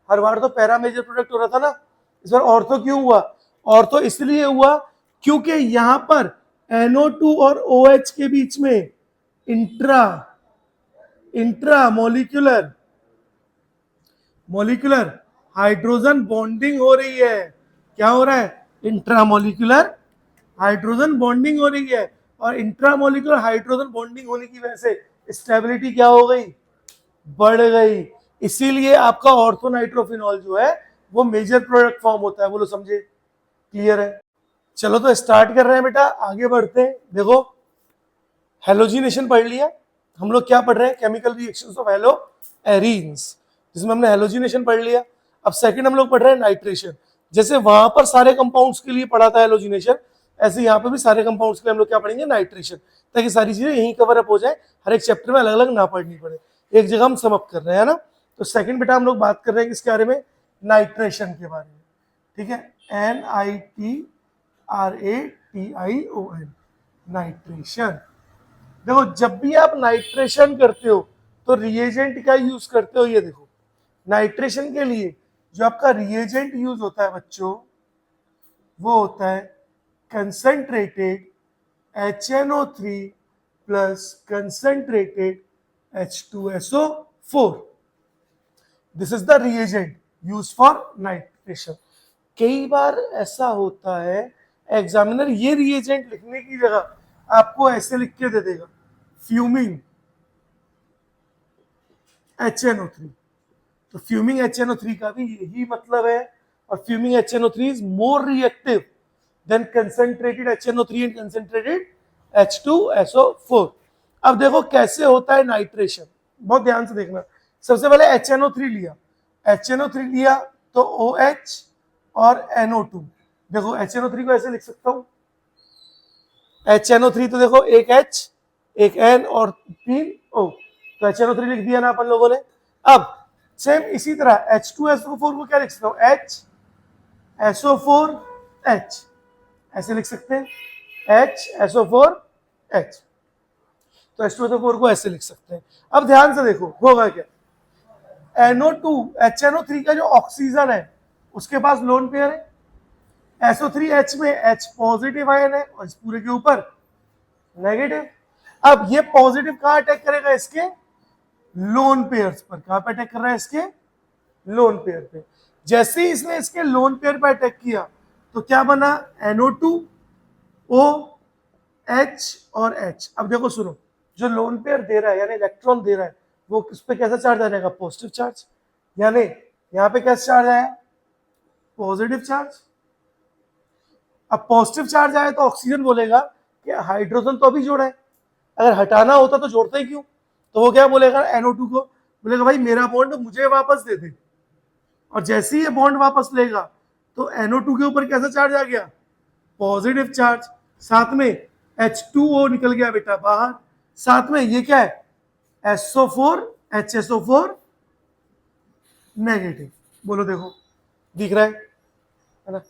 हर बार तो para major product हो रहा था ना, इस बार ऑर्थो क्यों हुआ? ऑर्थो इसलिए हुआ क्योंकि यहां पर NO2 और OH के बीच में इंट्रा मॉलिक्यूलर हाइड्रोजन बॉन्डिंग हो रही है। क्या हो रहा है? इंट्रामोलिकुलर हाइड्रोजन बॉन्डिंग हो रही है, और इंट्रामोलिकुलर हाइड्रोजन बॉन्डिंग होने की वजह से स्टेबिलिटी क्या हो गई? बढ़ गई। इसीलिए आपका ऑर्थोनाइट्रोफिनॉल जो है वो मेजर प्रोडक्ट फॉर्म होता है। बोलो समझे? क्लियर है? चलो तो स्टार्ट कर रहे हैं बेटा, आगे बढ़ते हैं। देखो हेलोजिनेशन पढ़ लिया हम लोग। क्या पढ़ रहे हैं? Chemical reactions of hello arenes, जिसमें हमने हेलोजिनेशन पढ़ लिया। अब सेकंड हम लोग पढ़ रहे हैं नाइट्रेशन। जैसे वहां पर सारे कंपाउंड्स के लिए पढ़ा था हेलोजिनेशन, ऐसे यहाँ पे भी सारे कंपाउंड्स के लिए हम लोग क्या पढ़ेंगे? नाइट्रेशन, ताकि सारी चीजें यहीं कवर अप हो जाए, हर एक चैप्टर में अलग अलग ना पढ़नी पड़े, एक जगह हम समअप कर रहे हैं ना। तो सेकंड बेटा हम लोग बात कर रहे हैं किसके बारे में? नाइट्रेशन के बारे में। ठीक है, NITRATION, नाइट्रेशन। देखो जब भी आप नाइट्रेशन करते हो तो रिएजेंट का यूज करते हो। ये देखो नाइट्रेशन के लिए जो आपका रिएजेंट यूज होता है बच्चों, वो होता है concentrated HNO3 plus concentrated H2SO4। This is the reagent use for nitration. कई बार ऐसा होता है एग्जामिनर ये रिएजेंट लिखने की जगह आपको ऐसे लिख के दे देगा, फ्यूमिंग HNO3। तो फ्यूमिंग HNO3 का भी यही मतलब है, और fuming HNO3 is more reactive than concentrated HNO3 and concentrated H2SO4। अब देखो कैसे होता है नाइट्रेशन, बहुत ध्यान से देखना। सबसे पहले HNO3 लिया तो OH और NO2। देखो HNO3 को ऐसे लिख सकता हूं, HNO3 तो देखो एक H एक N और 3 O, तो HNO3 लिख दिया ना अपन लोगों ने। अब सेम इसी तरह H2SO4 को क्या लिख सकता हूं? HSO4H, ऐसे लिख सकते हैं, HSO4H। तो H2SO4 को ऐसे लिख सकते हैं। अब ध्यान से देखो होगा क्या? NO2 HNO3 का जो ऑक्सीजन है उसके पास लोन पेयर है, SO3H में H पॉजिटिव आयन है और इस पूरे के ऊपर नेगेटिव। अब ये पॉजिटिव कहां अटैक करेगा? इसके लोन पेयर्स पर। कहां पे अटैक कर रहा है? इसके लोन पेयर पे। जैसे ही इसने इसके लोन पेयर पे अटैक किया तो क्या बना? NO2 OH और H। अब देखो सुनो, जो लोन पेयर दे रहा है यानी इलेक्ट्रॉन दे रहा है, वो किस पे कैसा चार्ज आ जाएगा? Positive charge. यानी यहां पे कैसा चार्ज आया? Positive charge. अब पॉजिटिव चार्ज आया तो ऑक्सीजन बोलेगा कि हाइड्रोजन तो अभी जोड़ा है, अगर हटाना होता तो जोड़ता ही क्यों? तो वो क्या बोलेगा? NO2 को बोलेगा भाई मेरा बॉन्ड मुझे वापस दे दे। और जैसे ही ये बॉन्ड वापस लेगा तो NO2 के ऊपर कैसा चार्ज आ गया? Positive charge. साथ में H2O निकल गया बेटा बाहर। साथ में ये क्या है? SO4 HSO4 negative. बोलो देखो दिख रहा है ना?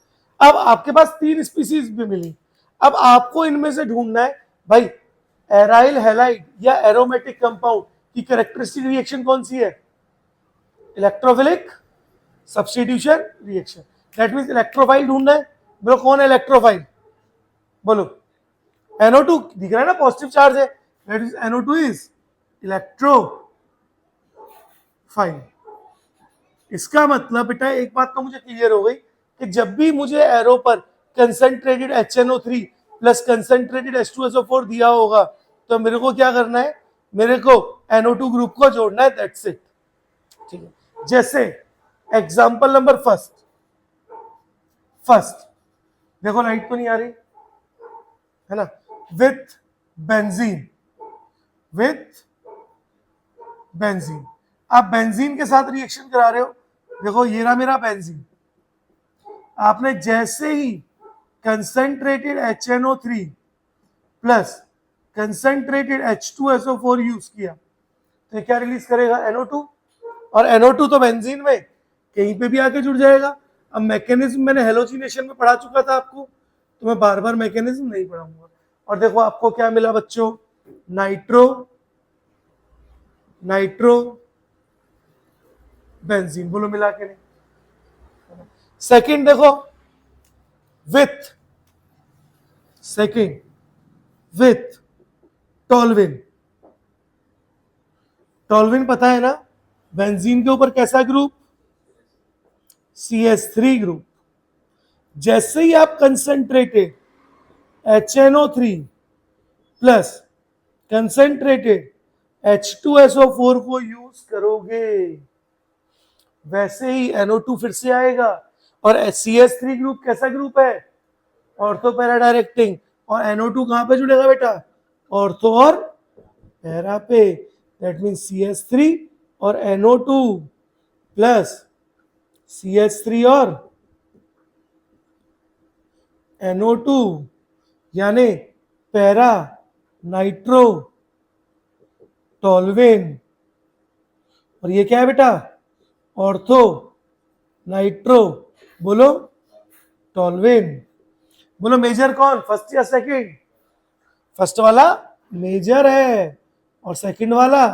अब आपके पास 3 स्पीसीज भी मिली। अब आपको इनमें से ढूंढना है भाई एराइल हैलाइड या एरोमेटिक कंपाउंड की कैरेक्टरिस्टिक रिएक्शन कौन सी है? Electrophilic substitution reaction. That means electrophile ढूंढना है। बोलो कौन है इलेक्ट्रोफाइल? बोलो NO2 दिख रहा है ना, पॉजिटिव चार्ज है, that means NO2 is electrophile. इसका मतलब बेटा एक बात तो मुझे क्लियर हो गई कि जब भी मुझे एरो पर concentrated HNO3 plus concentrated H2SO4 दिया होगा तो मेरे को क्या करना है? मेरे को NO2 ग्रुप को जोड़ना है, दैट्स इट। ठीक है, जैसे एग्जांपल नंबर फर्स्ट देखो, लाइट तो नहीं आ रही है ना? With benzene. आप बेंजीन के साथ रिएक्शन करा रहे हो। देखो ये रहा मेरा बेंजीन। आपने जैसे ही concentrated HNO3 plus concentrated H2SO4 use किया तो क्या रिलीज करेगा? NO2। और NO2 तो बेंजीन में कहीं पे भी आके जुड़ जाएगा। अब मैकेनिज्म मैंने हेलोजिनेशन में पढ़ा चुका था आपको, तो मैं बार बार मैकेनिज्म नहीं पढ़ाऊंगा। और देखो आपको क्या मिला बच्चों? Nitro benzene. बोलो मिला के नहीं? सेकंड देखो, विथ, सेकंड विथ टॉल्विन। टॉल्विन पता है ना, बेंजीन के ऊपर कैसा ग्रुप, CH3 ग्रुप। जैसे ही आप concentrated HNO3 plus concentrated H2SO4 को यूज करोगे, वैसे ही NO2 फिर से आएगा। और CH3 ग्रुप कैसा ग्रुप है, ऑर्थो पैरा डायरेक्टिंग। और NO2 कहां पे जुड़ेगा बेटा, ऑर्थो और पैरा पे। दैट मीन CH3 और NO2 प्लस CH3 और NO2 यानी पैरा नाइट्रो टॉल्विन। और ये क्या है बेटा, ऑर्थो नाइट्रो, बोलो टॉल्विन। बोलो मेजर कौन, फर्स्ट या सेकंड? फर्स्ट वाला मेजर है और सेकंड वाला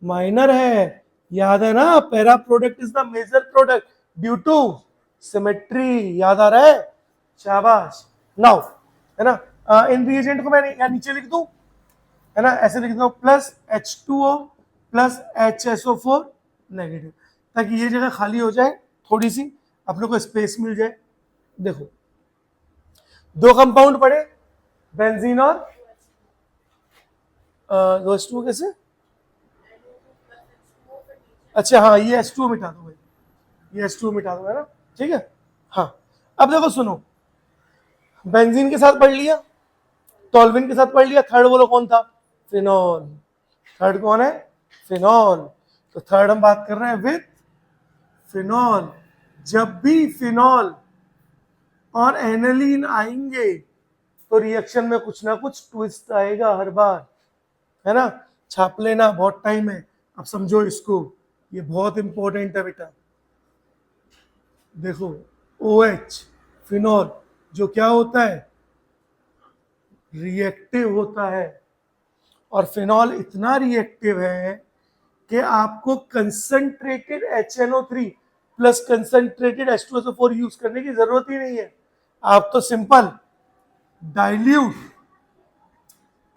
माइनर है। याद है ना, para product is the major product due to symmetry. याद आ रहा है, शाबाश। नाउ है ना, इन रिएजेंट को मैं यहाँ नीचे लिख दूं, है ना, ऐसे लिख दो, plus H2O plus HSO4 negative, ताकि ये जगह खाली हो जाए, थोड़ी सी अपने को स्पेस मिल जाए। देखो दो कंपाउंड पड़े, बेंजीन और दो H2O कैसे, अच्छा हाँ, ये H2O मिटा दो भाई, ये H2O मिटा दो, है ना, ठीक है। हाँ अब देखो सुनो, बेंजीन के साथ पढ़ लिया, टॉल्विन के साथ पढ़ लिया, थर्ड बोलो कौन था, फिनॉल। थर्ड कौन है, फिनॉल। तो थर्ड हम बात कर रहे हैं विथ फिनॉल। जब भी फिनॉल और एनालीन आएंगे तो रिएक्शन में कुछ ना कुछ ट्विस्ट आएगा हर बार, है ना। छाप लेना, बहुत टाइम है, अब समझो इसको, ये बहुत इंपॉर्टेंट है बेटा। देखो OH फिनॉल जो क्या होता है, रिएक्टिव होता है। और फिनॉल इतना रिएक्टिव है कि आपको concentrated HNO3 plus concentrated H2SO4 use करने की जरूरत ही नहीं है। आप तो सिंपल डाइल्यूट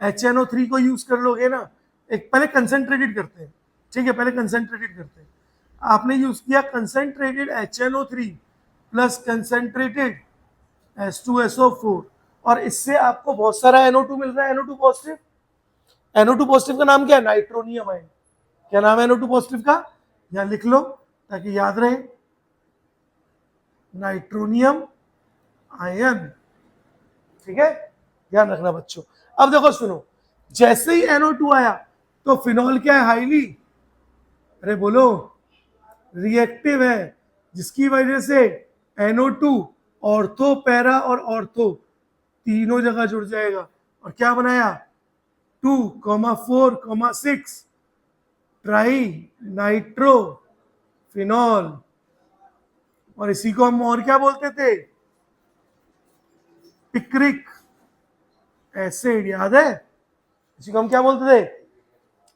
HNO3 को यूज कर लोगे ना। एक पहले कंसंट्रेटेड करते हैं, ठीक है, पहले कंसंट्रेटेड करते हैं। आपने यूज किया concentrated HNO3 plus concentrated H2SO4 और इससे आपको बहुत सारा NO2 मिल रहा है, NO2 पॉजिटिव। NO2 पॉजिटिव का नाम क्या है, नाइट्रोनियम आयन। क्या नाम है NO2 पॉजिटिव का, यहां लिख लो ताकि याद रहे, नाइट्रोनियम आयन, ठीक है, ध्यान रखना बच्चों। अब देखो सुनो, जैसे ही NO2 आया तो फिनॉल क्या है, हाईली, अरे बोलो, रिएक्टिव है, जिसकी वजह से NO2 ऑर्थो पैरा और ऑर्थो तीनों जगह जुड़ जाएगा। और क्या बनाया, 2,4,6 ट्राई नाइट्रो फिनॉल। और इसी को हम और क्या बोलते थे, पिक्रिक एसिड, याद है, इसी को हम क्या बोलते थे।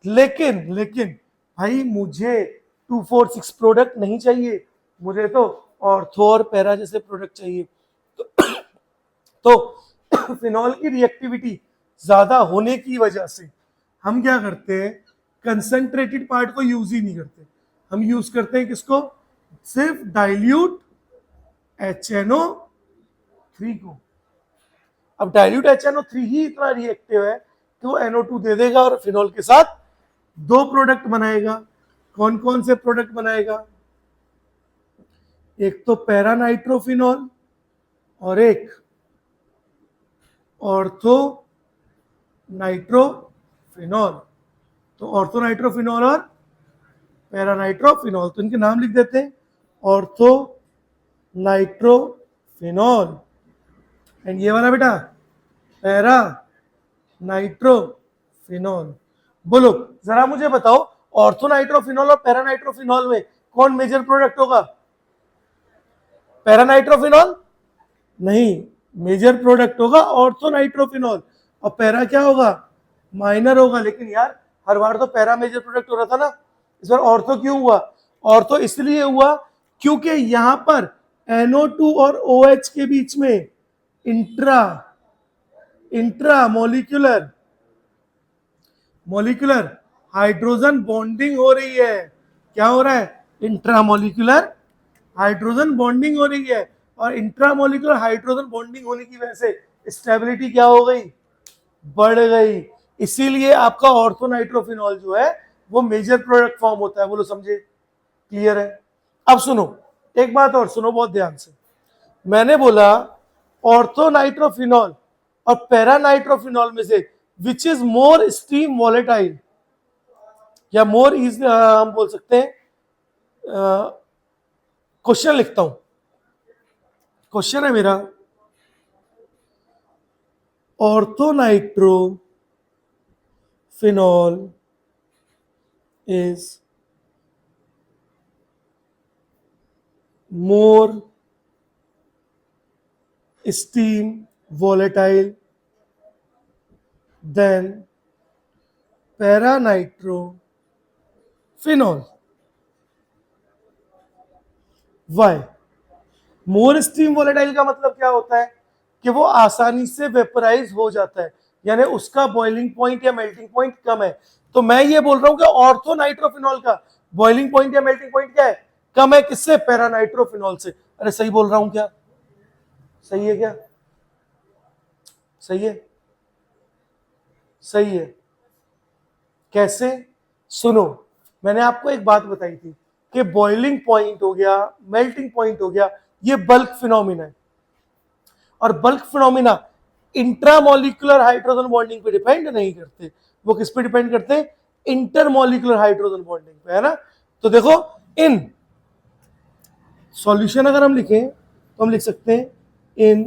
लेकिन भाई मुझे 2,4,6 प्रोडक्ट नहीं चाहिए, मुझे तो ऑर्थो और पैरा जैसे प्रोडक्ट चाहिए। तो फिनॉल की रिएक्टिविटी ज्यादा होने की वजह से हम क्या करते हैं, कंसंट्रेटेड पार्ट को यूज ही नहीं करते, हम यूज करते हैं किसको, सिर्फ डाइल्यूट HNO3 को। अब डाइल्यूट HNO3 ही इतना रिएक्टिव है कि वो NO2 दे देगा और फिनॉल के साथ दो प्रोडक्ट बनाएगा। कौन कौन से प्रोडक्ट बनाएगा, एक तो पैरा नाइट्रोफिनॉल और एक ऑर्थो नाइट्रोफिनॉल। तो ऑर्थो नाइट्रोफिनॉल और पैरा नाइट्रोफिनॉल, तो इनके नाम लिख देते हैं, ऑर्थो नाइट्रोफिनॉल एंड ये वाला बेटा पैरा नाइट्रोफिनॉल। बोलो जरा मुझे बताओ, ऑर्थो नाइट्रोफिनॉल और पैरा नाइट्रोफिनॉल में कौन मेजर प्रोडक्ट होगा, पैरा नाइट्रोफिनॉल नहीं, मेजर प्रोडक्ट होगा ऑर्थो नाइट्रोफिनॉल। और पैरा क्या होगा, माइनर होगा। लेकिन यार हर बार तो पैरा मेजर प्रोडक्ट हो रहा था ना, इस बार ऑर्थो क्यों हुआ, ऑर्थो इसलिए हुआ क्योंकि यहां पर NO2 और OH के बीच में इंट्रा मॉलिक्यूलर हाइड्रोजन बॉन्डिंग हो रही है। क्या हो रहा है? इंट्रामोलिकुलर हाइड्रोजन बॉन्डिंग हो रही है, और इंट्रामोलिकुलर हाइड्रोजन बॉन्डिंग होने की वजह से स्टेबिलिटी क्या हो गई? बढ़ गई। इसीलिए आपका ऑर्थोनाइट्रोफिनॉल जो है वो मेजर प्रोडक्ट फॉर्म होता है। बोलो समझे? क्लियर है? अब सुनो, एक बात और सुनो बहुत ध्यान से। मैंने बोला ऑर्थोनाइट्रोफिनॉल और पैरानाइट्रोफिनॉल में से which is more steam volatile, या मोर इज, हम बोल सकते हैं, क्वेश्चन लिखता हूं। क्वेश्चन है मेरा, orthonitrophenol is more steam volatile than paranitrophenol. Why? More steam volatile का मतलब क्या होता है? कि वो आसानी से वेपराइज हो जाता है, यानी उसका बॉइलिंग पॉइंट या मेल्टिंग पॉइंट कम है। तो मैं ये बोल रहा हूं कि ऑर्थोनाइट्रोफिनॉल का बॉइलिंग पॉइंट या मेल्टिंग पॉइंट क्या है? कम है। किससे? पैरानाइट्रोफिनॉल से। अरे सही बोल रहा हूं क्या? सही है क्या? सही है? सही है। कैसे? सुनो, मैंने आपको एक बात बताई थी कि बॉइलिंग पॉइंट हो गया, मेल्टिंग पॉइंट हो गया, ये बल्क फिनोमिना है। और bulk phenomena intramolecular hydrogen bonding पे डिपेंड नहीं करते, वो किस पे डिपेंड करते हैं? इंटरमोलिकुलर हाइड्रोजन बॉन्डिंग पे, है ना? तो देखो, इन सॉल्यूशन अगर हम लिखें तो हम लिख सकते हैं इन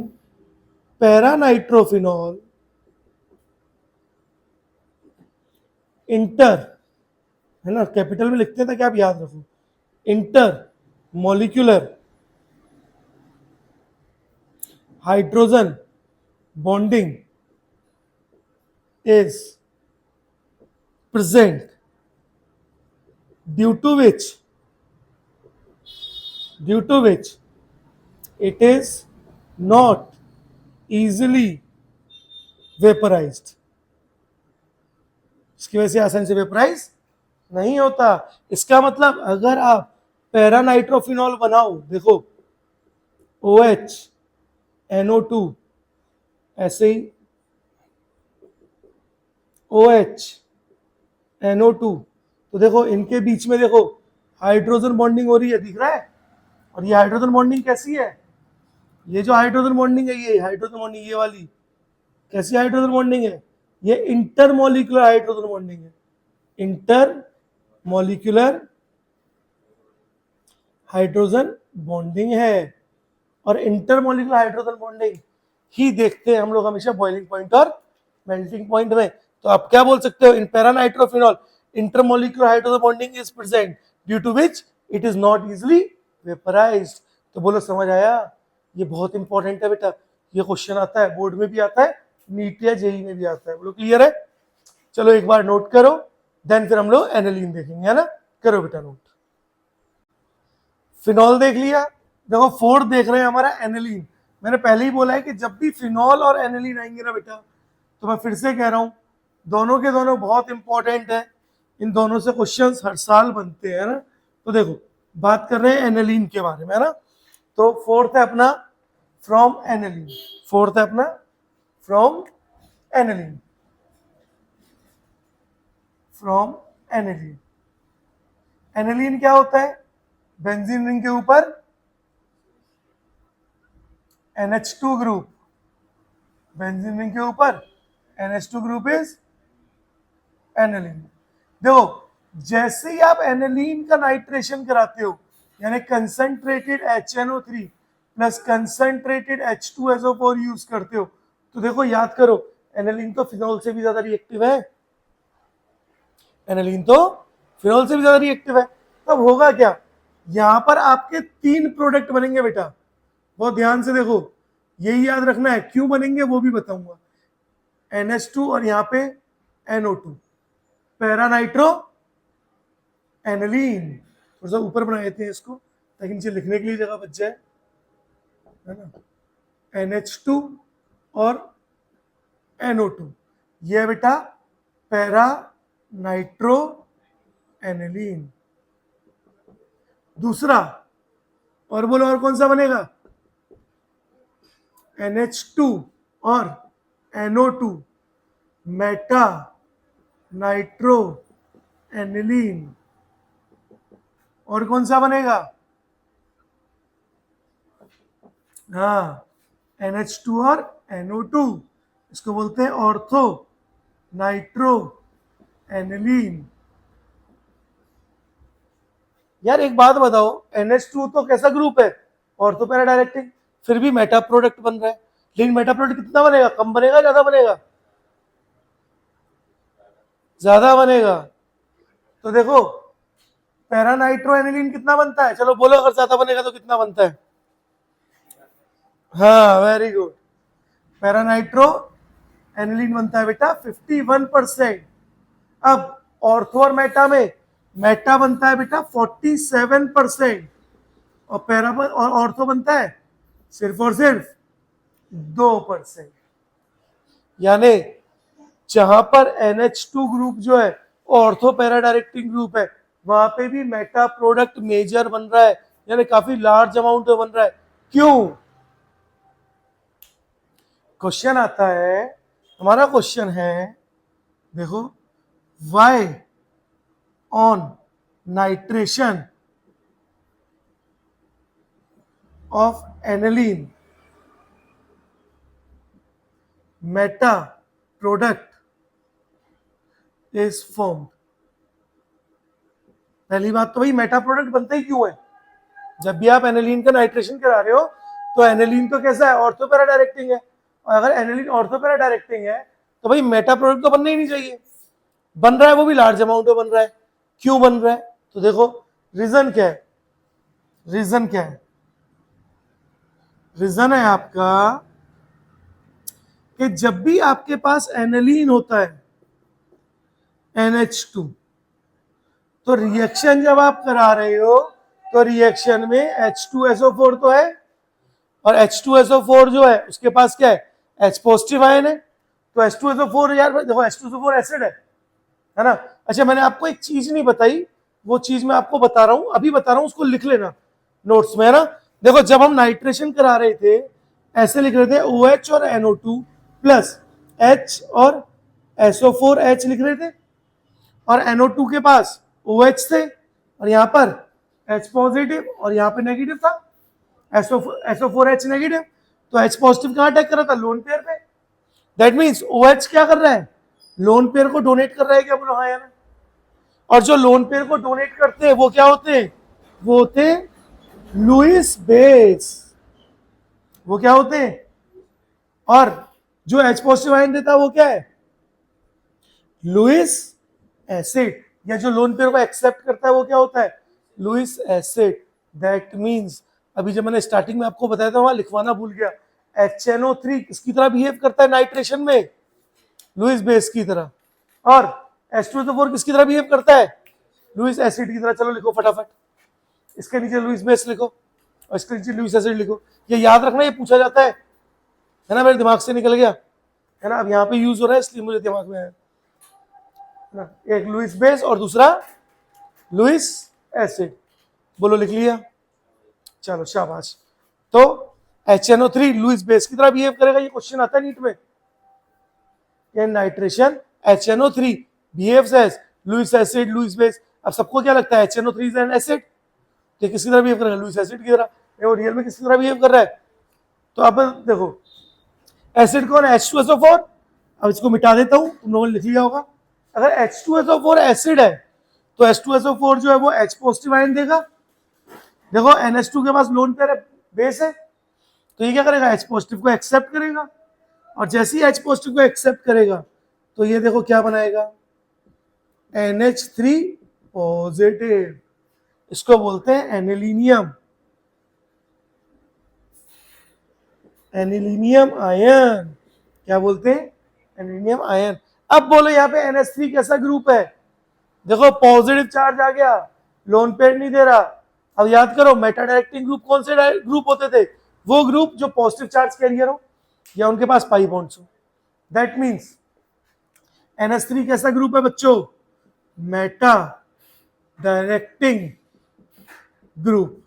पैरानाइट्रोफिनॉल इंटर, है ना, कैपिटल में लिखते हैं ताकि आप याद रखो, inter molecular hydrogen bonding is present due to which it is not easily vaporized. इसकी वजह से आसानी से वेपराइज नहीं होता। इसका मतलब अगर आप पैरानाइट्रोफिनॉल बनाओ, देखो OH NO2 ऐसे ही OH NO2, तो देखो इनके बीच में देखो हाइड्रोजन बॉन्डिंग हो रही है, दिख रहा है? और ये हाइड्रोजन बॉन्डिंग कैसी है? ये जो हाइड्रोजन बॉन्डिंग है, ये हाइड्रोजन बॉन्डिंग, ये वाली कैसी हाइड्रोजन बॉन्डिंग है? ये इंटरमोलिकुलर हाइड्रोजन बॉन्डिंग है। इंटरमोलिकुलर हाइड्रोजन बॉन्डिंग है, और इंटरमोलिकुलर हाइड्रोजन बॉन्डिंग ही देखते हैं हम लोग हमेशा बॉइलिंग पॉइंट और मेल्टिंग पॉइंट में। तो आप क्या बोल सकते हो? In paranitrophenol intermolecular hydrogen bonding is present due to which it is not easily vaporised. तो बोलो समझ आया? ये बहुत इंपॉर्टेंट है बेटा, ये क्वेश्चन आता है, बोर्ड में भी आता है, नीट या जेई में भी आता है। बोलो क्लियर है? चलो एक बार नोट करो, देन फिर हम लोग एनिलीन देखेंगे, है ना? करो बेटा नोट। फिनॉल देख लिया, देखो फोर्थ देख रहे हैं हमारा एनिलीन। मैंने पहले ही बोला है कि जब भी फिनॉल और एनिलीन आएंगे ना बेटा, तो मैं फिर से कह रहा हूं, दोनों के दोनों बहुत इंपॉर्टेंट है। इन दोनों से क्वेश्चंस हर साल बनते हैं ना। तो देखो, बात कर रहे हैं एनिलीन के बारे में, है ना? तो फोर्थ है अपना फ्रॉम एनिलीन। फोर्थ है अपना from aniline. From aniline. Aniline क्या होता है? बेंजीन रिंग के ऊपर NH2 ग्रुप, बेंजीन रिंग के ऊपर NH2 ग्रुप इज एनिलीन। देखो, जैसे ही आप एनिलीन का नाइट्रेशन कराते हो, यानी concentrated HNO3 plus concentrated H2SO4 use करते हो, तो देखो याद करो, एनिलीन तो फिनॉल से भी ज्यादा रिएक्टिव है। एनिलीन तो फिनॉल से भी ज्यादा रिएक्टिव है। तब होगा क्या? यहां पर आपके 3 प्रोडक्ट बनेंगे बेटा, बहुत ध्यान से देखो, यही याद रखना है। क्यों बनेंगे वो भी बताऊंगा। NH2 और यहाँ पे NO2, पैरानाइट्रो एनिलीन। थोड़ा सा ऊपर बना देते हैं इसको ताकि नीचे लिखने के लिए जगह बच जाए। है ना, NH2 और NO2, ये है बेटा पैरा नाइट्रो एनिलीन। दूसरा, और बोलो और कौन सा बनेगा, NH2 और NO2 मेटा नाइट्रो एनिलीन। और कौन सा बनेगा, हाँ NH2 और NO2, इसको बोलते हैं ऑर्थो नाइट्रो एनिलीन। यार एक बात बताओ, NH2 तो कैसा ग्रुप है, ऑर्थो पैरा डायरेक्टिंग, फिर भी मेटा प्रोडक्ट बन रहा है, लेकिन मेटा प्रोडक्ट कितना बनेगा, कम बनेगा ज्यादा बनेगा, ज्यादा बनेगा। तो देखो पैरा नाइट्रो एनिलीन कितना बनता है, चलो बोलो अगर ज्यादा बनेगा तो कितना बनता है। हाँ very good, para nitro aniline बनता है बेटा 51%। अब ऑर्थो और मेटा में मेटा बनता है बेटा 47% और पैरा और ऑर्थो बनता है सिर्फ और सिर्फ 2%। यानी जहां पर NH2 ग्रुप जो है ऑर्थो पैरा डायरेक्टिंग ग्रुप है, वहां पे भी मेटा प्रोडक्ट मेजर बन रहा है, यानी काफी लार्ज अमाउंट में बन रहा है। क्यों, क्वेश्चन आता है, हमारा क्वेश्चन है, देखो why on nitration of aniline meta product is formed. पहली बात तो भाई मेटा प्रोडक्ट बनते ही क्यों है, जब भी आप एनिलीन का नाइट्रेशन करा रहे हो तो एनिलीन तो कैसा है, ऑर्थो पैरा डायरेक्टिंग है, और अगर एनिलीन ऑर्थो पैरा डायरेक्टिंग है तो भाई मेटा प्रोडक्ट तो बनना ही नहीं चाहिए, बन रहा है वो भी लार्ज अमाउंट में बन रहा है। क्यों बन रहा है, तो देखो रीजन क्या है, रीजन क्या है, रीजन है आपका कि जब भी आपके पास एनिलीन होता है NH2, तो रिएक्शन जब आप करा रहे हो तो रिएक्शन में H2SO4 तो है, और H2SO4 जो है उसके पास क्या है, H पॉजिटिव आयन है, तो H2SO4 यार देखो H2SO4 एसिड है ना। अच्छा मैंने आपको एक चीज नहीं बताई, वो चीज मैं आपको बता रहा हूं, अभी बता रहा हूं, उसको लिख लेना नोट्स में, है ना। देखो जब हम नाइट्रेशन करा रहे थे ऐसे लिख रहे थे OH और NO2 प्लस H और SO4H लिख रहे थे, और NO2 के पास OH थे और यहाँ पर H पॉजिटिव और यहाँ पे नेगेटिव था, SO4H नेगेटिव, तो H पॉजिटिव कहाँ अटैक कर रहा था, लोन पेयर पे। दैट मीन्स OH क्या कर रहा है, लोन पेयर को डोनेट कर रहा है, क्या बोलो हाँ यार। और जो लोन पेयर को डोनेट करते हैं वो क्या होते हैं, वो होते हैं लुईस बेस, वो क्या होते हैं, और जो H पॉजिटिव आयन देता है वो क्या है, लुईस एसिड, या जो लोन पेयर को एक्सेप्ट करता है वो क्या होता है, लुईस एसिड। दैट मीन्स अभी जब मैंने स्टार्टिंग में आपको बताया था वहां लिखवाना भूल गया, HNO3 किसकी तरह बिहेव करता है नाइट्रेशन में, लुईस बेस की तरह, और H2SO4 किसकी तरह बिहेव करता है, लुईस एसिड की तरह। चलो लिखो फटाफट, इसके नीचे लुईस बेस लिखो और इसके नीचे लुईस एसिड लिखो, ये याद रखना, ये पूछा जाता है ना, मेरे दिमाग से निकल गया है ना, अब यहाँ पे यूज हो रहा है इसलिए मुझे दिमाग में आया ना। एक लुईस बेस और दूसरा लुईस एसिड, बोलो लिख लिया, चलो शाबाश। तो HNO3 लुईस बेस की तरह बिहेव करेगा, ये क्वेश्चन आता है नीट में, in nitration HNO3 behaves as Lewis acid Lewis base. अब सबको क्या लगता है HNO3 is an acid, तो किसकी तरह बिहेव करेगा, लुईस एसिड की तरह, वो रियल में किसकी तरह बिहेव कर रहा है। तो अब देखो एसिड कौन है, H2SO4, अब इसको मिटा देता हूं, तुम लोगों ने लिख लिया होगा, अगर H2SO4 एसिड है तो H2SO4 जो है वो H पॉजिटिव आयन देगा, देखो NH2 के पास लोन पेयर बेस है, तो ये क्या करेगा, H पॉजिटिव को एक्सेप्ट करेगा, और जैसे ही H पॉजिटिव को एक्सेप्ट करेगा तो ये देखो क्या बनाएगा, NH3 पॉजिटिव, इसको बोलते हैं एनिलीनियम, एनिलीनियम आयन, क्या बोलते हैं, एनिलीनियम आयन। अब बोलो यहाँ पे NH3 कैसा ग्रुप है, देखो पॉजिटिव चार्ज आ गया, लोन पेयर नहीं दे रहा। अब याद करो मेटा डायरेक्टिंग ग्रुप कौन से ग्रुप होते थे, वो ग्रुप जो पॉजिटिव चार्ज कैरियर हो या उनके पास पाई बॉन्ड्स हो। दैट मीन्स NH3 कैसा ग्रुप है बच्चों? Meta directing group.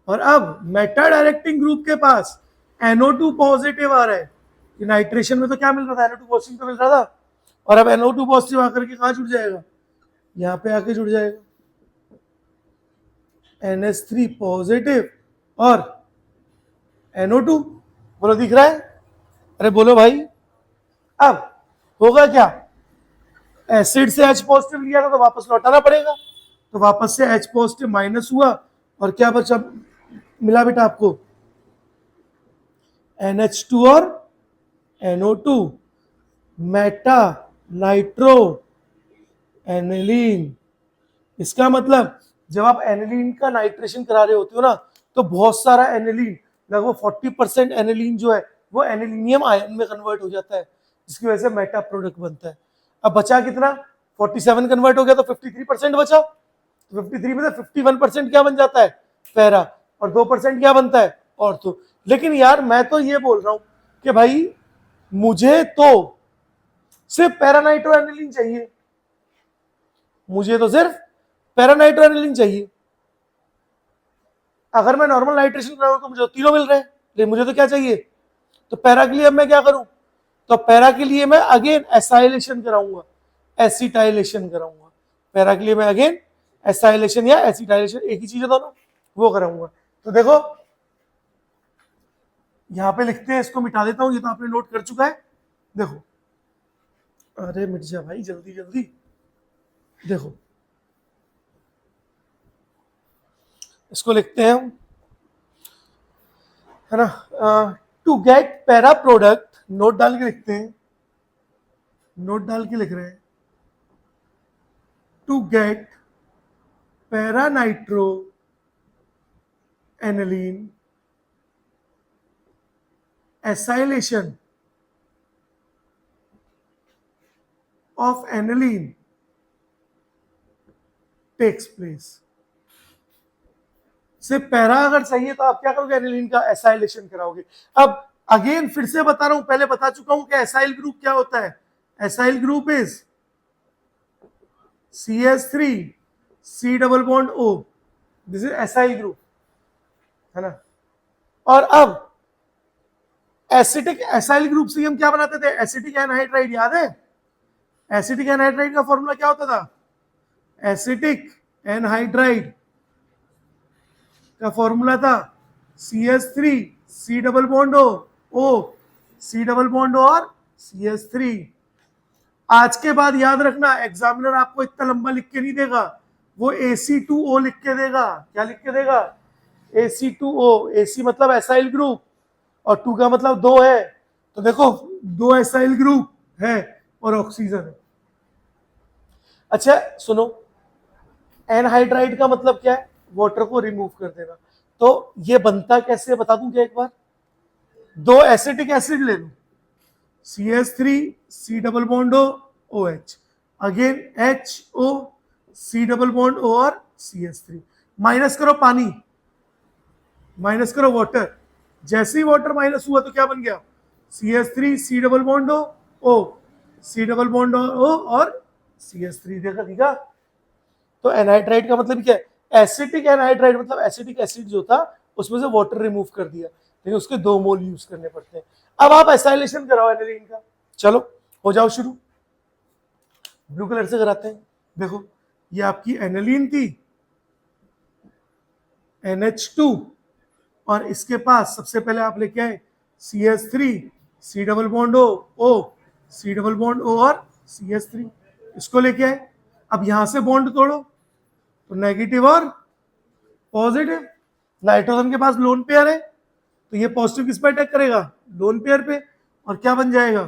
और अब मेटा डायरेक्टिंग ग्रुप के पास NO2 पॉजिटिव आ रहा है कि नाइट्रेशन में तो क्या मिल रहा था, NO2 पॉजिटिव तो मिल रहा था, और अब NO2 पॉजिटिव आकर के कहां जुड़ जाएगा? यहां पे आके जुड़ जाएगा। NH3 पॉजिटिव और NO2, बोलो दिख रहा है? अरे बोलो भाई। अब होगा क्या? एसिड से H पॉजिटिव लिया था तो वापस लौटाना पड़ेगा, तो वापस से H पॉजिटिव माइनस हुआ और क्या बचा मिला बेटा आपको? NH2 और NO2, मेटा नाइट्रो एनिलीन। इसका मतलब जब आप एनिलीन का नाइट्रेशन करा रहे होते हो ना, तो बहुत सारा एनिलीन, लगभग 40% एनिलीन जो है वो एनिलीनियम आयन में कन्वर्ट हो जाता है, जिसकी वजह से मेटा प्रोडक्ट बनता है। अब बचा कितना? 47 कन्वर्ट हो गया तो 53% बचा। 53 में से 51% क्या बन जाता है? पैरा, और 2% क्या बनता है? ऑर्थो। लेकिन यार मैं तो ये बोल रहा हूं कि भाई मुझे तो सिर्फ पैरानाइट्रो एनिलीन चाहिए, मुझे तो सिर्फ पैरानाइट्रो एनिलीन चाहिए। अगर मैं नॉर्मल नाइट्रेशन कर रहा हूं तो मुझे तीनों मिल रहे हैं, लेकिन मुझे तो क्या चाहिए? तो पैरा के लिए अब मैं क्या करूं? तो पैरा के लिए मैं अगेन एसाइलेशन कराऊंगा, एसिटाइलेशन कराऊंगा। पैरा के लिए मैं अगेन एसाइलेशन या एसिटाइलेशन, एक ही चीज है दोनों, वो कराऊंगा। तो देखो यहां पे लिखते हैं, इसको मिटा देता हूं, ये तो आपने नोट कर चुका है। देखो, अरे मिट जा भाई जल्दी जल्दी। देखो इसको लिखते हैं हम, है ना, to get para product, note डाल के लिखते हैं, नोट डाल के लिख रहे हैं, to get para nitro aniline acylation of aniline takes place. सिर्फ पैरा अगर चाहिए तो आप क्या करोगे? एनिलीन का एसाइलेशन कराओगे। अब अगेन फिर से बता रहा हूं, पहले बता चुका हूं कि एसाइल ग्रुप क्या होता है। Acyl group is CH3 C double bond O, this is acyl group, है ना। और अब एसिटिक एसाइल ग्रुप से हम क्या बनाते थे? एसिटिक एनहाइड्राइड, याद है? एसिटिक एनहाइड्राइड का फॉर्मूला क्या होता था? एसिटिक एनहाइड्राइड का फॉर्मूला था CH3 C double bond O, C double bond और CH3। आज के बाद याद रखना, एग्जामिनर आपको इतना लंबा लिख के नहीं देगा, वो AC2O लिख के देगा। क्या लिख के देगा? AC2O। AC मतलब एसाइल ग्रुप, और 2 का मतलब 2 है, तो देखो 2 एसाइल ग्रुप है और ऑक्सीजन है। अच्छा सुनो, एनहाइड्राइड का मतलब क्या है? वाटर को रिमूव कर देना। तो ये बनता कैसे बता दूं क्या एक बार? 2 एसिटिक एसिड ले लो, CH3 C double bond OH, again HO C double bond O और CH3, माइनस करो पानी, माइनस करो वाटर। जैसे ही वाटर माइनस हुआ तो क्या बन गया? CH3 C double bond O, C double bond O और CH3। देखा दिखा? तो एनहाइड्राइड का मतलब क्या है? एसिटिक एनहाइड्राइड मतलब एसिटिक एसिड जो था उसमें से वाटर रिमूव कर दिया, लेकिन उसके 2 मोल यूज करने पड़ते हैं। अब आप एसाइलेशन कराओ एनिलीन का, चलो हो जाओ शुरू। ब्लू कलर से कराते हैं। देखो ये आपकी एनिलीन थी, NH2, और इसके पास सबसे पहले आप लेके आए CH3 C double bond O, C double bond O और CH3, इसको लेके आए। अब यहां से बॉन्ड तोड़ो, तो नेगेटिव और पॉजिटिव, नाइट्रोजन के पास लोन पेयर है, तो ये पॉजिटिव किस पे अटैक करेगा? लोन पेयर पे, और क्या बन जाएगा?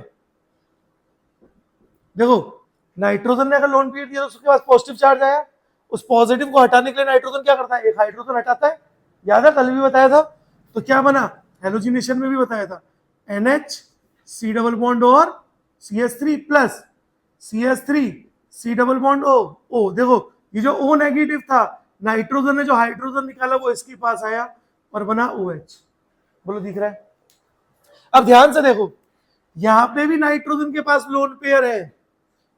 देखो नाइट्रोजन ने अगर लोन पेयर दिया तो उसके पास पॉजिटिव चार्ज आया, उस पॉजिटिव को हटाने के लिए नाइट्रोजन क्या करता है? एक हाइड्रोजन हटाता है, याद है कल भी बताया था। तो क्या बना? हेलोजिनेशन में भी बताया था, NH C डबल बॉन्ड और CH3 plus CH3 C double bond O। देखो ये जो O नेगेटिव था, नाइट्रोजन ने जो हाइड्रोजन निकाला वो इसके पास आया और बना OH। बोलो दिख रहा है? अब ध्यान से देखो, यहां पे भी नाइट्रोजन के पास लोन पेयर है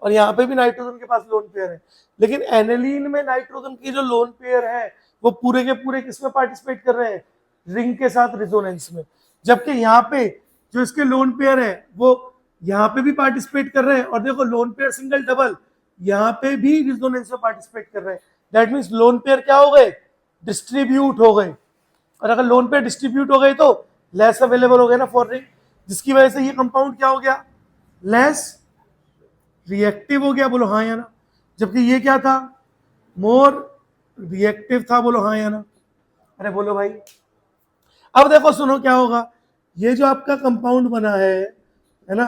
और यहाँ पे भी नाइट्रोजन के पास लोन पेयर है, लेकिन एनिलीन में नाइट्रोजन की जो लोन पेयर है वो पूरे के पूरे किसमें पार्टिसिपेट कर रहे हैं? रिंग के साथ रिजोनेंस में। जबकि यहाँ पे जो इसके लोन पेयर है वो यहाँ पे भी पार्टिसिपेट कर रहे हैं, और देखो लोन पेयर सिंगल डबल यहाँ पे भी रिजोनेंस में पार्टिसिपेट कर रहे हैं। दैट मीन्स लोन पेयर क्या हो गए? डिस्ट्रीब्यूट हो गए। और अगर लोन पेयर डिस्ट्रीब्यूट हो गए तो लेस अवेलेबल हो गए ना फॉर रिंग, जिसकी वजह से ये कंपाउंड क्या हो गया? लेस रिएक्टिव हो गया। बोलो हाँ या ना? जबकि ये क्या था? मोर रिएक्टिव था। बोलो हाँ या ना? अरे बोलो भाई। अब देखो सुनो क्या होगा, ये जो आपका कंपाउंड बना है ना,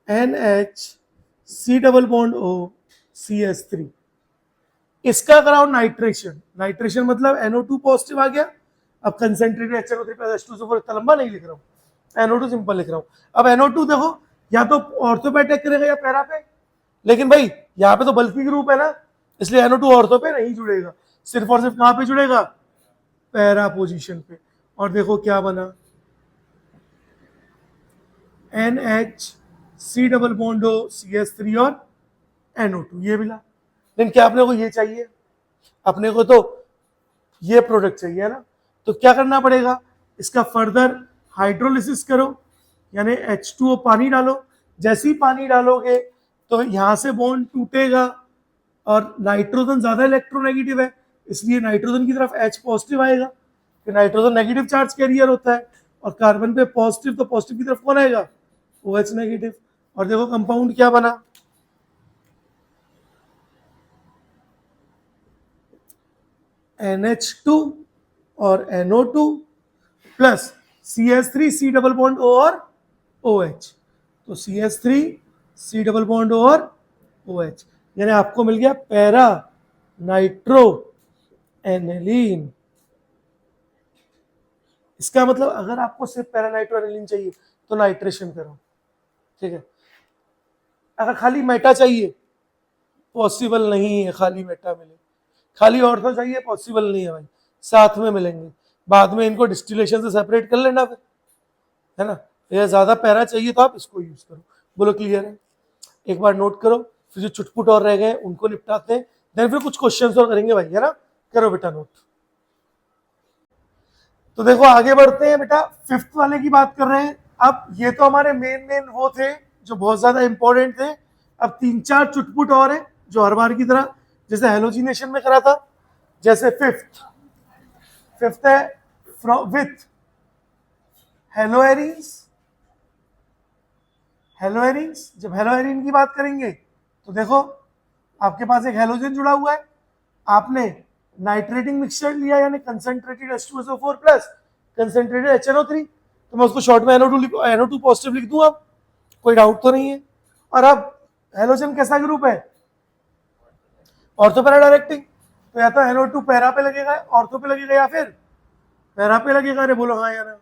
NH double bond O CH3, इसका कराओ नाइट्रेशन। नाइट्रेशन मतलब NO2 पॉजिटिव आ गया। अब कंसेंट्रेटेड HNO3 प्लस H2SO4, इतना लंबा नहीं लिख रहा हूँ, NO2 सिंपल लिख रहा हूँ। अब NO2 देखो या तो ऑर्थो पे अटैक करेगा या पैरा पे, लेकिन भाई यहाँ पे तो बल्कि ग्रुप है ना, इसलिए NO2 ऑर्थो पे नहीं जुड़ेगा, सिर्फ और सिर्फ कहाँ पे जुड़ेगा? पैरा पोजीशन पे। और देखो क्या बना, NH double bond O CH3 और NO2 ये मिला। लेकिन क्या अपने को ये चाहिए? अपने को तो ये प्रोडक्ट चाहिए ना, तो क्या करना पड़ेगा? इसका फर्दर हाइड्रोलिसिस करो, यानी H2O पानी डालो। जैसे ही पानी डालोगे तो यहां से बॉन्ड टूटेगा, और नाइट्रोजन ज्यादा इलेक्ट्रोनेगेटिव है, इसलिए नाइट्रोजन की तरफ H पॉजिटिव आएगा, फिर नाइट्रोजन नेगेटिव चार्ज कैरियर होता है, और कार्बन पे पॉजिटिव, तो पॉजिटिव की तरफ कौन आएगा? OH negative. और देखो कंपाउंड क्या बना, NH2 और NO2 plus CH3 double bond O और OH। तो CH3 डबल बॉन्ड O और OH, यानी आपको मिल गया पैरा नाइट्रो एनिलीन। इसका मतलब अगर आपको सिर्फ पैरा नाइट्रो एनिलीन चाहिए तो नाइट्रेशन करो, ठीक है। अगर खाली मेटा चाहिए, पॉसिबल नहीं है खाली मेटा मिले। खाली ऑर्थो चाहिए, पॉसिबल नहीं है भाई, साथ में मिलेंगे। बाद में इनको डिस्टिलेशन से सेपरेट कर लेना फिर, है ना। ये ज्यादा पैरा चाहिए तो आप इसको यूज करो। बोलो क्लियर है? एक बार नोट करो, फिर जो चुटपुट और रह गए उनको निपटाते हैं, देन फिर कुछ क्वेश्चंस और करेंगे भाई, है ना। करो बेटा नोट। तो देखो आगे बढ़ते हैं बेटा, फिफ्थ वाले की बात कर रहे हैं। अब ये तो हमारे मेन वो थे जो बहुत ज्यादा इंपॉर्टेंट थे। अब 3-4 चुटपुट और हैं जो हर बार की तरह जैसे हेलोजिनेशन में करा था। जैसे फिफ्थ है विथ हेलोएरिन्स। हेलोएरिन्स, जब हेलोएरिन की बात करेंगे तो देखो आपके पास एक हेलोजन जुड़ा हुआ है, आपने नाइट्रेटिंग मिक्सचर लिया, यानी concentrated H2SO4 plus concentrated HNO3, तो मैं उसको शॉर्ट में NO2 पॉजिटिव लिख दूं। अब कोई डाउट तो नहीं है। और अब हेलोजन कैसा ग्रुप है? ऑर्थो पैरा डायरेक्टिंग, तो या तो NO2 पैरा पे लगेगा, ऑर्थो पे लगेगा, या फिर पैरा पे लगेगा। अरे बोलो हाँ या ना?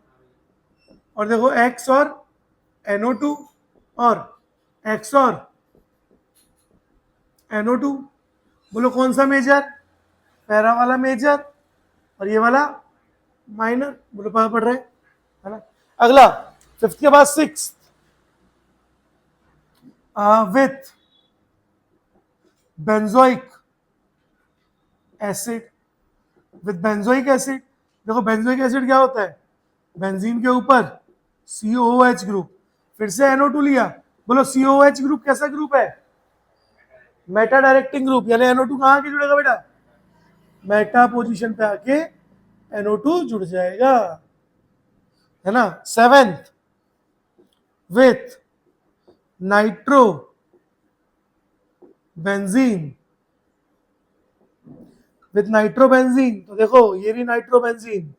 और देखो X और NO2 और X और NO2, बोलो कौन सा मेजर? पैरा वाला मेजर और ये वाला माइनर। बोलो कहां पढ़ रहे है ना। अगला फिफ्थ के बाद six with benzoic acid. With benzoic acid, देखो बेंजोइक एसिड क्या होता है? बेंजीन के ऊपर COOH ग्रुप, फिर से NO2 लिया। बोलो COOH ग्रुप कैसा ग्रुप है? मेटा डायरेक्टिंग ग्रुप, यानी NO2 कहां के जुड़ेगा बेटा? मेटा पोजीशन पे आके NO2 जुड़ जाएगा, है ना। Seventh with nitro benzene. With nitro benzene, तो देखो ये भी नाइट्रो बेंजीन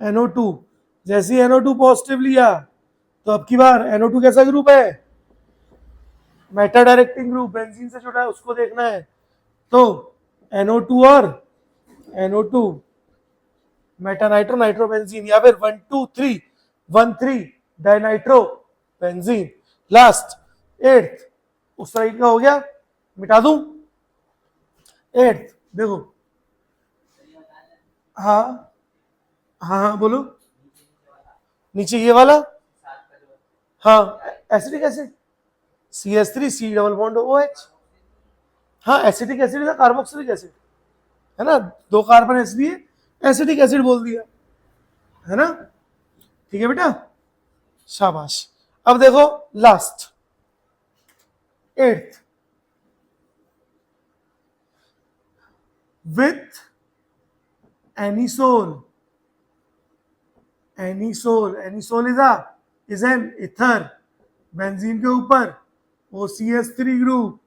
NO2। जैसे NO2 पॉजिटिव लिया तो अब की बार NO2 कैसा ग्रुप है? मेटा डायरेक्टिंग ग्रुप, बेंजीन से जुड़ा है, उसको देखना है। तो NO2 और NO2 Meta nitro nitro benzene, या फिर 1,2,3 डाइनाइट्रो बेंजीन। लास्ट एट्थ उस तरह का हो गया, मिटा दूं। एट्थ देखो, हाँ हाँ हाँ बोलो। नीचे ये वाला, हाँ acetic acid CH3 double bond OH, हाँ एसिटिक एसिड था कार्बोक्सिलिक एसिड है ना, 2 कार्बन इसलिए एसिटिक एसिड बोल दिया है ना। ठीक है बेटा, शाबाश। अब देखो last 8th, with anisole, anisole is an ether, benzene के ऊपर OCH3 ग्रुप,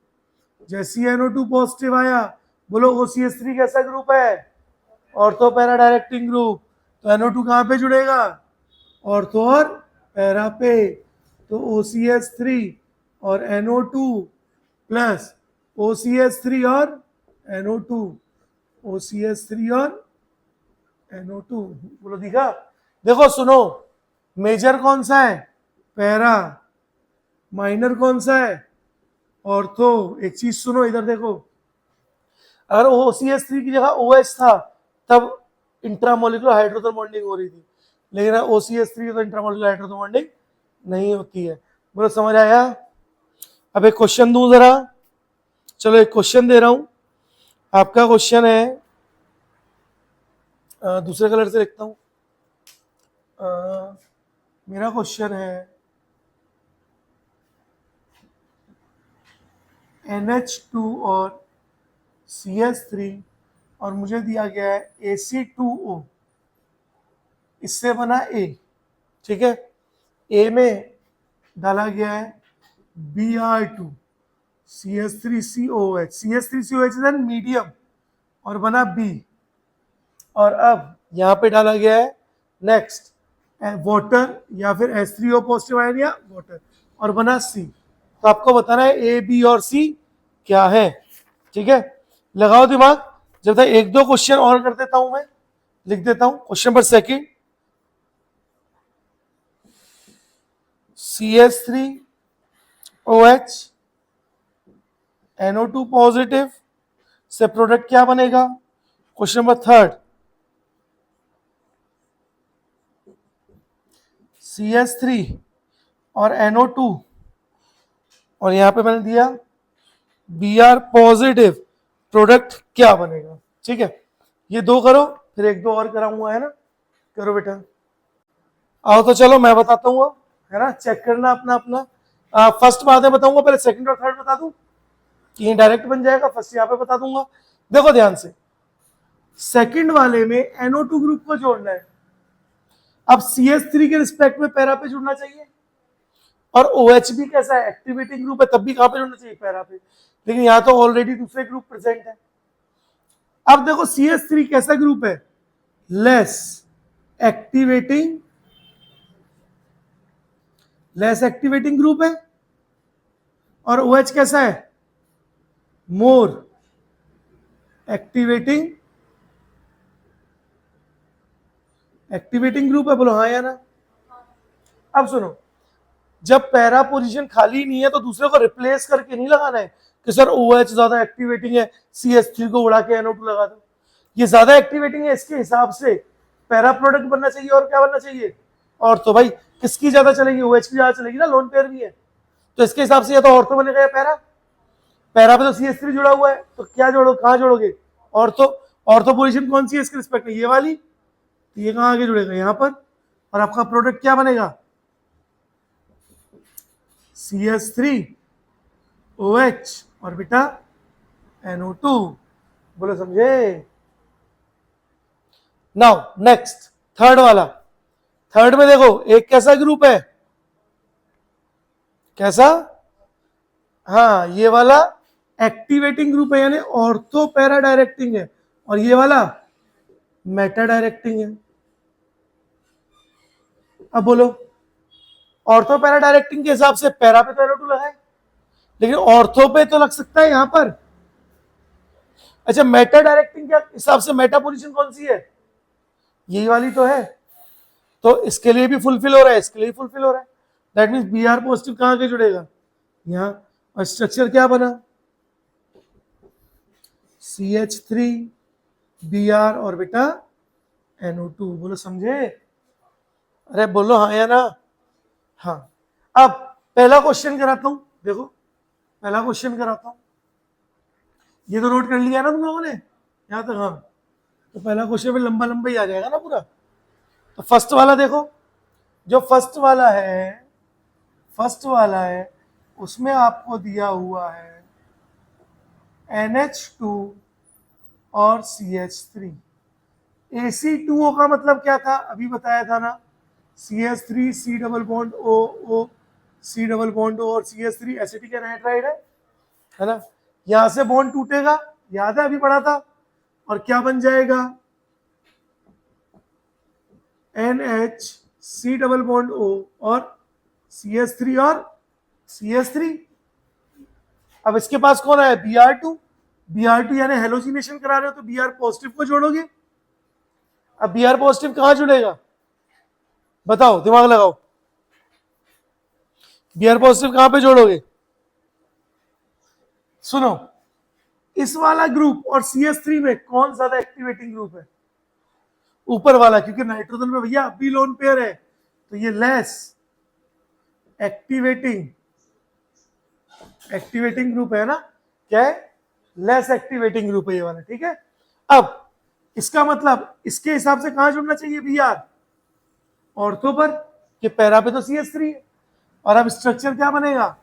जैसे NO2 पॉजिटिव आया, बोलो OCH3 कैसा ग्रुप है, ऑर्थो पैरा डायरेक्टिंग ग्रुप, तो NO2 कहां पे जुड़ेगा, ऑर्थो और पैरा पे, तो OCH3 और NO2 प्लस OCH3 और NO2, OCH3 और NO2, बोलो दिखा। देखो सुनो, मेजर कौन सा है, पैरा, माइनर कौन सा है, ऑर्थो। एक चीज सुनो इधर देखो, अगर OCH3 की जगह OH था तब इंट्रामोलिकुलर हाइड्रोजन बॉन्डिंग हो रही थी, लेकिन OCH3 तो इंट्रामोलिकुलर हाइड्रोजन बॉन्डिंग नहीं होती है। बोलो समझ आया। अब एक क्वेश्चन दूं जरा, चलो एक क्वेश्चन दे रहा हूं, आपका क्वेश्चन है, दूसरे कलर से लिखता हूं, मेरा क्वेश्चन है NH2 और CH3 और मुझे दिया गया है AC2O, इससे बना A, ठीक है, A में डाला गया है Br2 CH3COH, CH3COH is an medium और बना B, और अब यहां पे डाला गया है नेक्स्ट वाटर या फिर H3O पॉजिटिव आयन या वाटर और बना C। तो आपको बताना है A, B और C क्या है, ठीक है, लगाओ दिमाग। जब तक एक दो क्वेश्चन और कर देता हूं, मैं लिख देता हूं। Question number second, CH3OH NO2 positive से प्रोडक्ट क्या बनेगा। क्वेश्चन नंबर थर्ड, CH3 और NO2 और यहां पे मैंने दिया Br पॉजिटिव, प्रोडक्ट क्या बनेगा, ठीक है। ये दो करो, फिर एक दो और कराऊंगा, है ना, करो बेटा। आओ तो चलो मैं बताता हूँ, है ना, चेक करना अपना अपना। फर्स्ट बातें बताऊंगा, पहले सेकंड और थर्ड बता दूं कि ये डायरेक्ट बन जाएगा, फर्स्ट यहाँ पे बता दूंगा। देखो ध्यान से, सेकंड वाले में NO2 ग्रुप को जोड़ना है, अब CH3 के रिस्पेक्ट में पैरा पे जुड़ना चाहिए, और OH भी कैसा है, एक्टिवेटिंग ग्रुप है, तब भी कहां पे जुड़ना चाहिए, पैरा पे, लेकिन यहां तो ऑलरेडी दूसरे ग्रुप प्रेजेंट है। अब देखो CH3 कैसा ग्रुप है, लेस एक्टिवेटिंग ग्रुप है, और OH कैसा है, मोर एक्टिवेटिंग ग्रुप है, बोलो हाँ या ना। अब सुनो, जब पैरा पोजीशन खाली नहीं है तो दूसरे को रिप्लेस करके नहीं लगाना है कि सर OH ज्यादा एक्टिवेटिंग है, CH3 को उड़ा के NO2 लगा दो। ये ज्यादा एक्टिवेटिंग है, इसके हिसाब से पैरा प्रोडक्ट बनना चाहिए, और क्या बनना चाहिए, और तो भाई किसकी ज्यादा चलेगी, OH की ज्यादा चलेगी ना, लोन पेयर भी है, तो इसके हिसाब से या तो ऑर्थो बनेगा या पैरा। पैरा पे तो CH3 जुड़ा हुआ है, तो क्या जोड़ो, कहां जोड़ोगे, ऑर्थो। ऑर्थो पोजीशन कौन सी है इसके रिस्पेक्ट में, ये वाली, तो ये कहां आगे जुड़ेगा, यहां पर, और आपका प्रोडक्ट क्या बनेगा, CH3OH और बेटा NO2, बोलो समझे। नाउ नेक्स्ट थर्ड वाला, थर्ड में देखो एक कैसा ग्रुप है, कैसा, हाँ ये वाला एक्टिवेटिंग ग्रुप है, यानी ऑर्थो पैरा डायरेक्टिंग है, और ये वाला मेटा डायरेक्टिंग है। अब बोलो, ऑर्थो पैरा डायरेक्टिंग के हिसाब से पैरा पे तो NO2 लगा है, लेकिन ऑर्थो पे तो लग सकता है यहां पर। अच्छा, मेटा डायरेक्टिंग के हिसाब से मेटा पोजीशन कौन सी है, यही वाली तो है, तो इसके लिए भी फुलफिल हो रहा है, इसके लिए फुलफिल हो रहा है। दैट मीन्स Br पॉजिटिव कहां के जुड़ेगा, यहां, और स्ट्रक्चर क्या बना, CH3 Br और बेटा NO2, बोलो समझे। अरे बोलो हाँ या ना। हाँ, अब पहला क्वेश्चन कराता हूं, देखो पहला क्वेश्चन कराता हूं। ये तो नोट कर लिया ना तुम लोगों ने यहां तक? हाँ, तो पहला क्वेश्चन में लंबा लंबा ही आ जाएगा ना पूरा। तो फर्स्ट वाला देखो, जो फर्स्ट वाला है उसमें आपको दिया हुआ है NH2 और CH3। AC2O का मतलब क्या था अभी बताया था ना, CH3 C double bond O, C double bond O और CH3 एसिटिक एनहाइड्राइड है ना। यहां से बॉन्ड टूटेगा, याद है अभी पढ़ा था, और क्या बन जाएगा, NH C double bond O और CH3 और CH3। अब इसके पास कौन है, Br2 यानी हेलोजिनेशन करा रहे हो तो Br पॉजिटिव को जोड़ोगे। अब Br पॉजिटिव कहां जुड़ेगा, बताओ दिमाग लगाओ, Br पॉजिटिव कहां पे जोड़ोगे? सुनो, इस वाला ग्रुप और CH3 में कौन ज्यादा एक्टिवेटिंग ग्रुप है, ऊपर वाला, क्योंकि नाइट्रोजन में भैया अभी लोन पेयर है तो ये लेस एक्टिवेटिंग ग्रुप है ना, क्या है, लेस एक्टिवेटिंग ग्रुप है ये वाला, ठीक है। अब इसका मतलब इसके हिसाब से कहां जुड़ना चाहिए Br, ऑर्थो पर, कि पैरा पे तो CH3 है। और अब स्ट्रक्चर क्या बनेगा,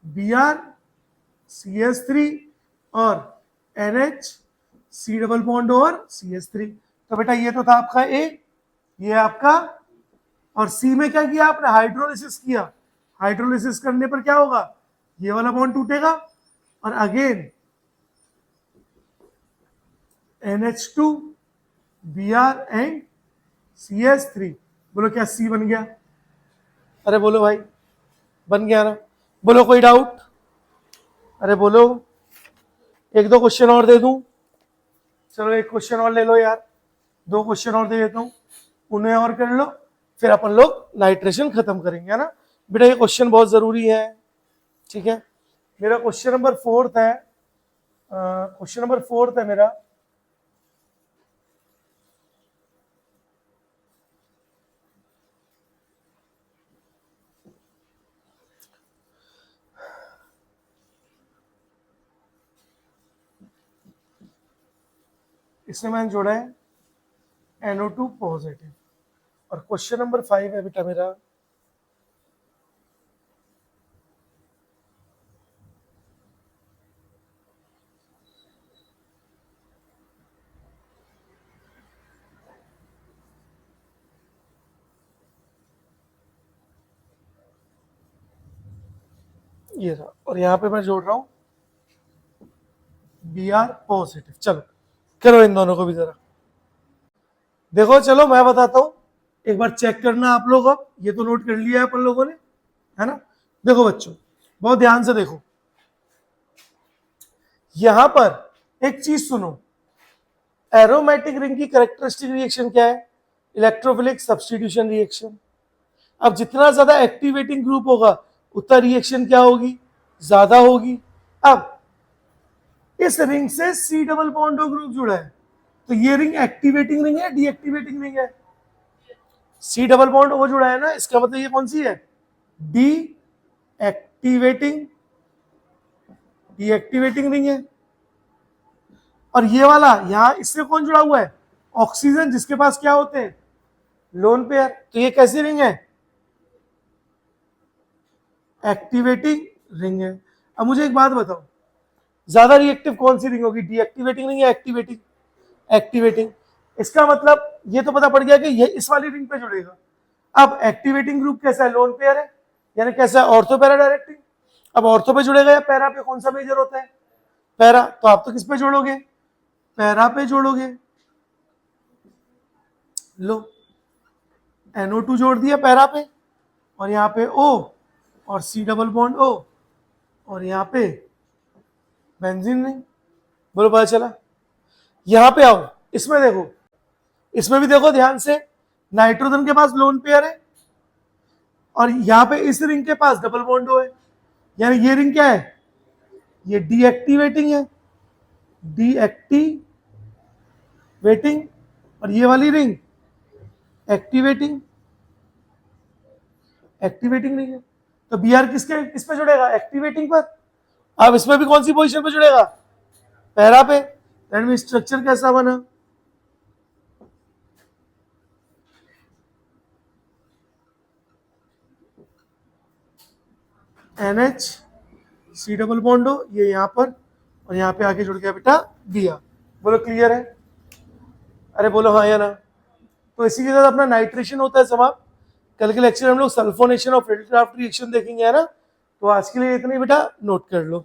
Br CH3 और NH C डबल बॉन्ड और CH3। तो बेटा ये तो था आपका A, ये आपका, और C में क्या किया आपने, हाइड्रोलिसिस किया। हाइड्रोलिसिस करने पर क्या होगा, ये वाला बॉन्ड टूटेगा और again NH2 Br and CH3। बोलो क्या C बन गया, अरे बोलो भाई बन गया ना, बोलो कोई डाउट, अरे बोलो, एक दो क्वेश्चन और दे दूं, चलो एक क्वेश्चन और ले लो यार, दो क्वेश्चन और दे देता हूं, उन्हें और कर लो, फिर अपन लोग नाइट्रेशन खत्म करेंगे, है ना। बेटा ये क्वेश्चन बहुत जरूरी है, ठीक है। मेरा क्वेश्चन नंबर 4 है, क्वेश्चन नंबर 4 है मेरा, इसमें मैंने जोड़ा है NO2 पॉजिटिव, और क्वेश्चन नंबर 5 है बेटा मेरा, ये रहा, और यहां पे मैं जोड़ रहा हूं Br पॉजिटिव। चलो करो इन दोनों को भी जरा, देखो चलो मैं बताता हूं, एक बार चेक करना आप लोग, अब ये तो नोट कर लिया है अपन लोगों ने, है ना। देखो बच्चों बहुत ध्यान से देखो, यहां पर एक चीज सुनो, एरोमेटिक रिंग की कैरेक्टरिस्टिक रिएक्शन क्या है, इलेक्ट्रोफिलिक सब्स्टिट्यूशन रिएक्शन। अब जितना ज्यादा एक्टिवेटिंग ग्रुप होगा उतना रिएक्शन क्या होगी, ज्यादा होगी। अब इस रिंग से C डबल बॉन्ड ग्रुप जुड़ा है, तो ये रिंग एक्टिवेटिंग रिंग है, डीएक्टिवेटिंग रिंग है। C डबल बॉन्ड O जुड़ा है ना, इसका मतलब ये कौन सी है, डीएक्टिवेटिंग रिंग है। और ये वाला यहां इससे कौन जुड़ा हुआ है, ऑक्सीजन, जिसके पास क्या होते हैं, लोन पेयर। तो ये कैसी रिंग है, एक्टिवेटिंग रिंग है। अब मुझे एक बात बताओ, ज्यादा रिएक्टिव कौन सी रिंग होगी, डीएक्टिवेटिंग रिंग या एक्टिवेटिंग, एक्टिवेटिंग। इसका मतलब ये तो पता पड़ गया कि ये इस वाली रिंग पे जुड़ेगा। अब एक्टिवेटिंग ग्रुप कैसा है, लोन पेयर है, यानी कैसा है, ऑर्थो पैरा डायरेक्टिंग। अब ऑर्थो पे जुड़ेगा या पैरा पे, कौन सा मेजर होता है, पैरा, तो आप तो किस पे जोड़ोगे, पैरा पे जोड़ोगे। लो NO2 जोड़ दिया पैरा पे, और यहाँ पे O और C डबल बॉन्ड O, और यहाँ पे बेंजीन रिंग। बोलो पता चला। यहां पे आओ, इसमें देखो, इसमें भी देखो ध्यान से, नाइट्रोजन के पास लोन पेयर है, और यहां पे इस रिंग के पास डबल बॉन्ड O है, यानी ये रिंग क्या है, ये डीएक्टिवेटिंग है, डीएक्टिवेटिंग और ये वाली रिंग एक्टिवेटिंग, एक्टिवेटिंग रिंग है। तो बी आर किस पे जुड़ेगा? एक्टिवेटिंग पर। अब इसमें भी कौन सी पोजीशन पे जुड़ेगा? पैरा पे। दैट मीन स्ट्रक्चर कैसा बना? NH सी डबल बॉन्ड हो, ये यहाँ पर, और यहाँ पे आके जुड़ गया बेटा बी आर। बोलो क्लियर है? अरे बोलो हाँ या ना। तो इसी के साथ अपना नाइट्रेशन होता है समाप्त। कल के लेक्चर हम लोग सल्फोनेशन और फिल्टरक्राफ्ट रिएक्शन देखेंगे, है ना। तो आज के लिए इतनी बेटा नोट कर लो।